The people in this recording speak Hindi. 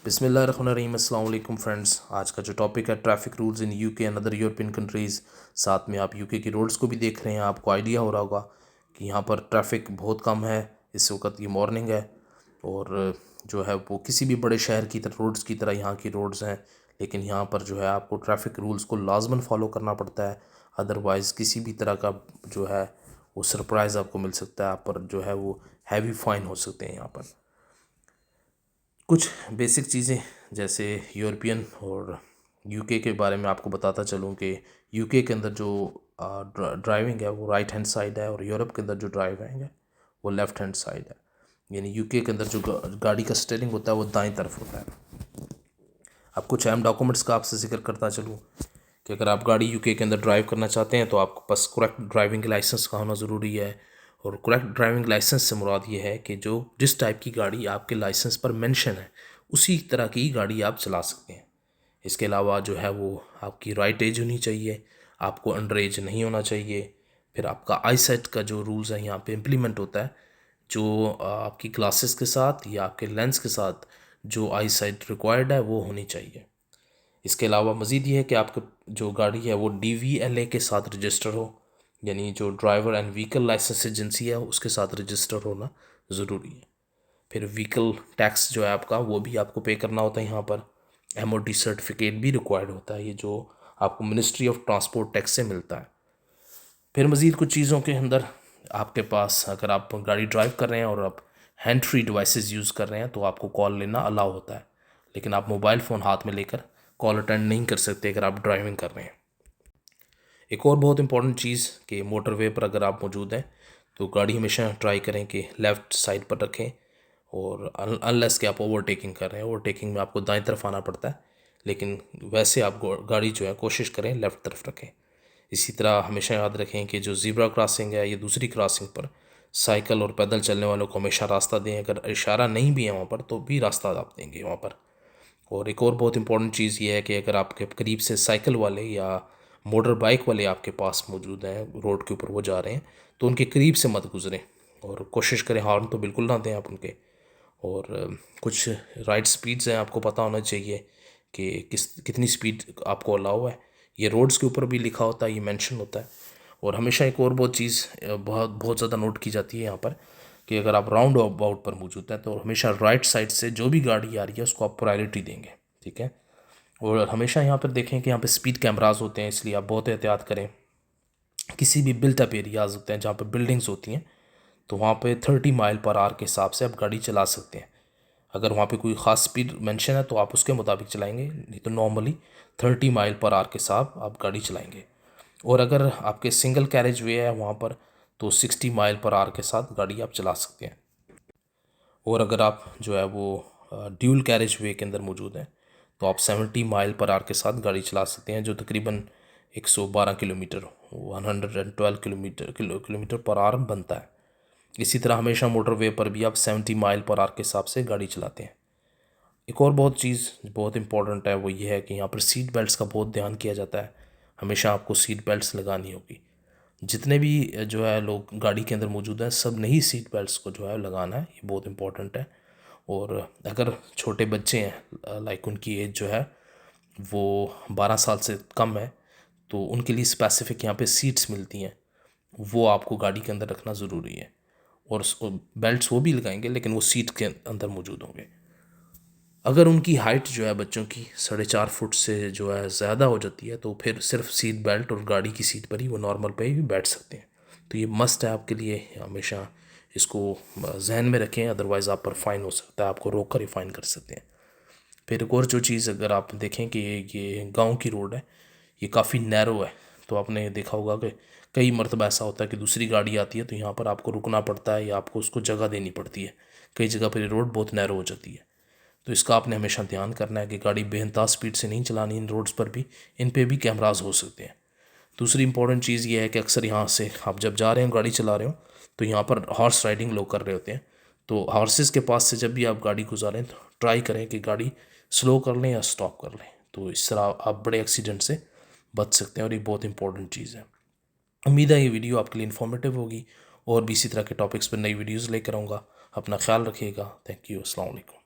बिस्मिल्लाहिर्रहमानिर्रहीम। अस्सलाम वालेकुम फ्रेंड्स। आज का जो टॉपिक है traffic rules in UK and other European countries. साथ में आप यूके की रोड्स को भी देख रहे हैं, आपको आइडिया हो रहा होगा कि यहाँ पर ट्रैफिक बहुत कम है। इस वक्त ये मॉर्निंग है और जो है वो किसी भी बड़े शहर की तरह रोड्स की तरह यहाँ की रोड्स हैं, लेकिन यहाँ पर जो है आपको ट्रैफिक रूल्स को लाजमन फॉलो करना पड़ता है। अदरवाइज़ किसी भी तरह का जो है वो सरप्राइज़ आपको मिल सकता है, आप पर जो है वो हैवी फाइन हो सकते हैं। यहाँ पर कुछ बेसिक चीज़ें जैसे यूरोपियन और यूके के बारे में आपको बताता चलूँ कि यूके के अंदर जो ड्राइविंग है वो राइट हैंड साइड है और यूरोप के अंदर जो ड्राइविंग है वो लेफ़्ट हैंड साइड है। यानी यूके के अंदर जो गाड़ी का स्टीयरिंग होता है वो दाएं तरफ होता है। अब कुछ अहम डॉक्यूमेंट्स का आपसे जिक्र करता चलूँ कि अगर आप गाड़ी यूके के अंदर ड्राइव करना चाहते हैं तो आपके पास करेक्ट ड्राइविंग लाइसेंस का होना ज़रूरी है। और करेक्ट ड्राइविंग लाइसेंस से मुराद ये है कि जो जिस टाइप की गाड़ी आपके लाइसेंस पर मेंशन है उसी तरह की गाड़ी आप चला सकते हैं। इसके अलावा जो है वो आपकी राइट एज होनी चाहिए, आपको अंडर एज नहीं होना चाहिए। फिर आपका आई सेट का जो रूल्स है यहाँ पे इम्प्लीमेंट होता है, जो आपकी ग्लासेस के साथ या आपके लेंस के साथ जो आई साइट रिक्वायर्ड है वो होनी चाहिए। इसके अलावा मज़ीद ये है कि आपका जो गाड़ी है वो DVLA के साथ रजिस्टर हो, यानी जो driver and vehicle licence agency है उसके साथ रजिस्टर होना ज़रूरी है। फिर व्हीकल टैक्स जो है आपका वो भी आपको पे करना होता है। यहाँ पर MOT सर्टिफिकेट भी रिक्वायर्ड होता है, ये जो आपको मिनिस्ट्री ऑफ ट्रांसपोर्ट टैक्स से मिलता है। फिर मज़ीद कुछ चीज़ों के अंदर आपके पास अगर आप गाड़ी ड्राइव कर रहे हैं और आप हैंड फ्री डिवाइसेस यूज़ कर रहे हैं तो आपको कॉल लेना अलाउ होता है, लेकिन आप मोबाइल फ़ोन हाथ में लेकर कॉल अटेंड नहीं कर सकते अगर आप ड्राइविंग कर रहे हैं। एक और बहुत इंपॉर्टेंट चीज़ कि मोटरवे पर अगर आप मौजूद हैं तो गाड़ी हमेशा ट्राई करें कि लेफ़्ट साइड पर रखें, और अनलेस कि आप ओवरटेकिंग कर रहे हैं। ओवरटेकिंग में आपको दाएं तरफ आना पड़ता है, लेकिन वैसे आप गाड़ी जो है कोशिश करें लेफ़्ट तरफ रखें। इसी तरह हमेशा याद रखें कि जो ज़ीब्रा क्रॉसिंग है या दूसरी क्रॉसिंग पर साइकिल और पैदल चलने वालों को हमेशा रास्ता दें। अगर इशारा नहीं भी है वहाँ पर तो भी रास्ता आप देंगे वहाँ पर। और एक और बहुत इंपॉर्टेंट चीज़ ये है कि अगर आपके करीब से साइकिल वाले या मोटर बाइक वाले आपके पास मौजूद हैं, रोड के ऊपर वो जा रहे हैं, तो उनके करीब से मत गुजरें और कोशिश करें हॉर्न तो बिल्कुल ना दें आप उनके। और कुछ राइट स्पीड्स हैं, आपको पता होना चाहिए कि कितनी स्पीड आपको अलाउ है। ये रोड्स के ऊपर भी लिखा होता है, ये मेंशन होता है। और हमेशा एक और बहुत चीज़ बहुत ज़्यादा नोट की जाती है यहाँ पर कि अगर आप राउंड अबाउट पर मौजूद हैं तो हमेशा राइट साइड से जो भी गाड़ी आ रही है उसको आप प्रायोरिटी देंगे, ठीक है। और हमेशा यहाँ पर देखें कि यहाँ पे स्पीड कैमरास होते हैं, इसलिए आप बहुत एहतियात करें। किसी भी बिल्ट अप एरियाज़ होते हैं जहाँ पर बिल्डिंग्स होती हैं तो वहाँ पे 30 माइल पर आवर के हिसाब से आप गाड़ी चला सकते हैं। अगर वहाँ पे कोई ख़ास स्पीड मेंशन है तो आप उसके मुताबिक चलाएंगे, नहीं तो नॉर्मली 30 माइल पर आवर के साथ आप गाड़ी चलाएंगे। और अगर आपके सिंगल कैरेज वे है वहाँ पर तो 60 माइल पर आवर के साथ गाड़ी आप चला सकते हैं। और अगर आप जो है वो ड्यूल कैरेज वे के अंदर मौजूद हैं तो आप 70 माइल पर आवर के साथ गाड़ी चला सकते हैं, जो तकरीबन 112 किलोमीटर 112 किलोमीटर पर आवर बनता है। इसी तरह हमेशा मोटरवे पर भी आप 70 माइल पर आवर के हिसाब से गाड़ी चलाते हैं। एक और बहुत चीज़ बहुत इंपॉर्टेंट है वो ये है कि यहाँ पर सीट बेल्ट्स का बहुत ध्यान किया जाता है। हमेशा आपको सीट बेल्ट्स लगानी होगी। जितने भी जो है लोग गाड़ी के अंदर मौजूद हैं सब ने ही सीट बेल्ट्स को जो है लगाना है, ये बहुत इंपॉर्टेंट है। और अगर छोटे बच्चे हैं लाइक उनकी एज जो है वो 12 साल से कम है तो उनके लिए स्पेसिफिक यहाँ पे सीट्स मिलती हैं, वो आपको गाड़ी के अंदर रखना ज़रूरी है। और बेल्ट्स वो भी लगाएंगे लेकिन वो सीट के अंदर मौजूद होंगे। अगर उनकी हाइट जो है बच्चों की 4.5 फुट से जो है ज़्यादा हो जाती है तो फिर सिर्फ सीट बेल्ट और गाड़ी की सीट पर ही वो नॉर्मल पे ही बैठ सकते हैं। तो ये मस्ट है आपके लिए, हमेशा इसको जहन में रखें, अदरवाइज़ आप पर फ़ाइन हो सकता है, आपको रोक कर ही फ़ाइन कर सकते हैं। फिर एक और जो चीज़ अगर आप देखें कि ये गांव की रोड है, ये काफ़ी नैरो है, तो आपने देखा होगा कि कई मरतबा ऐसा होता है कि दूसरी गाड़ी आती है तो यहाँ पर आपको रुकना पड़ता है या आपको उसको जगह देनी पड़ती है। कई जगह पर ये रोड बहुत नैरो हो जाती है, तो इसका आपने हमेशा ध्यान करना है कि गाड़ी बेइंतहा स्पीड से नहीं चलानी। इन रोड्स पर भी इन पे भी कैमराज हो सकते हैं। दूसरी इंपॉर्टेंट चीज़ ये है कि अक्सर यहाँ से आप जब जा रहे हो गाड़ी चला रहे हो तो यहाँ पर हॉर्स राइडिंग लोग कर रहे होते हैं, तो हॉर्सेस के पास से जब भी आप गाड़ी गुजारें तो ट्राई करें कि गाड़ी स्लो कर लें या स्टॉप कर लें, तो इस तरह आप बड़े एक्सीडेंट से बच सकते हैं और ये बहुत इंपॉर्टेंट चीज़ है। उम्मीद है ये वीडियो आपके लिए इन्फॉर्मेटिव होगी और भी इसी तरह के टॉपिक्स पर नई वीडियोज़ लेकर आऊँगा। अपना ख्याल रखिएगा। Thank you. अस्सलाम वालेकुम।